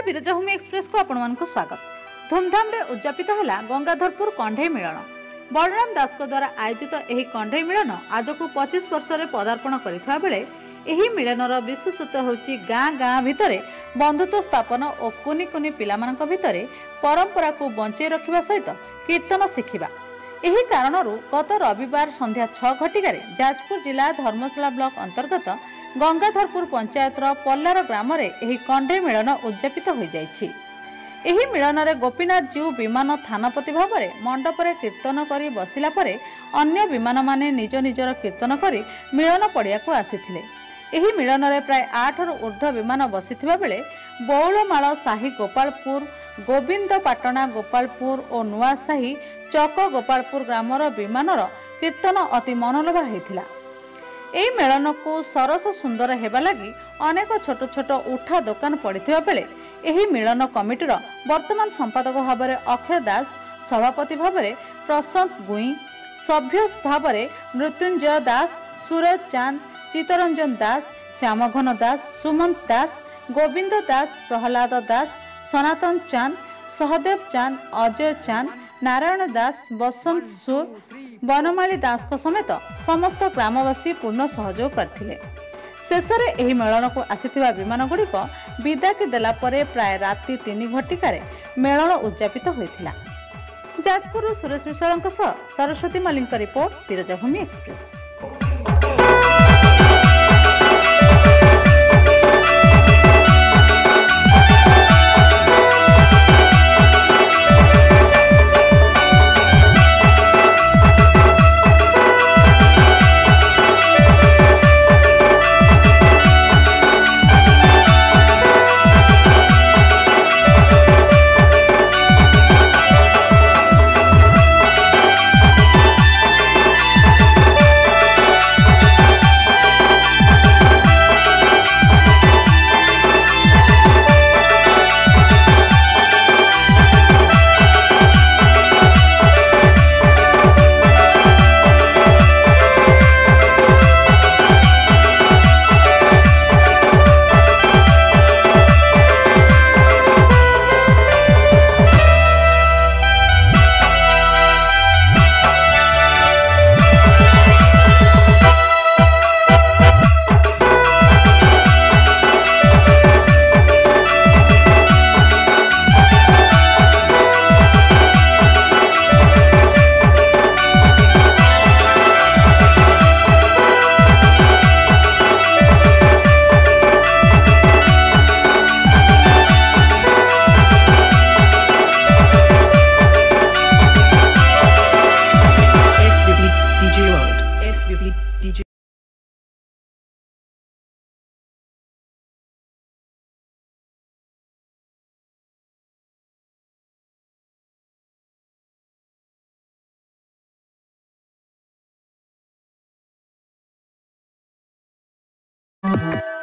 विरजाभूमि express को आपण स्वागत। धूमधाम रे उद्यापित है गंगाधरपुर कंढई मिलन। बलराम दास द्वारा आयोजित यह कंढई मिलन आज को 25 वर्ष पदार्पण करथिबा बेले एही मिलनर विशेषत्व होची गाँ गाँ भितर बंधुत्व स्थापन और कुनी कुनी पिलामानक भितर परंपरा को बंचाई रखिबा सहित कीर्तन शिखिबा। एही कारणरू गत रविवार संध्या 6 घटिकार जाजपुर जिला धर्मशाला ब्लॉक अंतर्गत गंगाधरपुर पंचायतर पल्लार ग्राम एही कंढई मिलन उद्यापित हो जाइछि। एही मिलन रे गोपीनाथ जीव विमान थानापति भाव में मंडप रे कीर्तन करी बसिला परे अन्य विमान माने निज निजर कीर्तन करी मिलन पड़िया को आसीथिले। एही मिलन रे प्राय 8 रु ऊर्ध्व विमान बसिथिबा बेले बौलमाଳ साही गोपालपुर, गोविंदपाटना गोपालपुर और नुआसाही चक गोपालपुर ग्रामर विमानर कीर्तन अति मनलोभा होइथिला। एही मेलन को सरस सुंदर हेबा लगी अनेक छोट छोट उठा दुकान पड़िथिबा बेले एही मिलन कमिटीर वर्तमान संपादक भाव में अक्षय दास, सभापति भाव में प्रशांत गुई, सभ्य भाव में मृत्युंजय दास, सूरज चांद, चितरंजन दास, श्यामघन दास, सुमंत दास, गोविंद दास, प्रहलाद दास, सनातन चांद, सहदेव चांद, अजय चांद, नारायण दास, बसंत सुर, बनमाली दास को समेत समस्त ग्रामवासी पूर्ण सहयोग करथिले। शेषरे एही मेलन को आसीथिबा विमान गुड़िक विदाकी देला परे प्राय राति 3 घटिकार मेलन उद्यापित होइथिला। जाजपुर सुरेश विशालଙ୍କ सह Saraswati Mallick report, Birajabhumi Express. DJ World.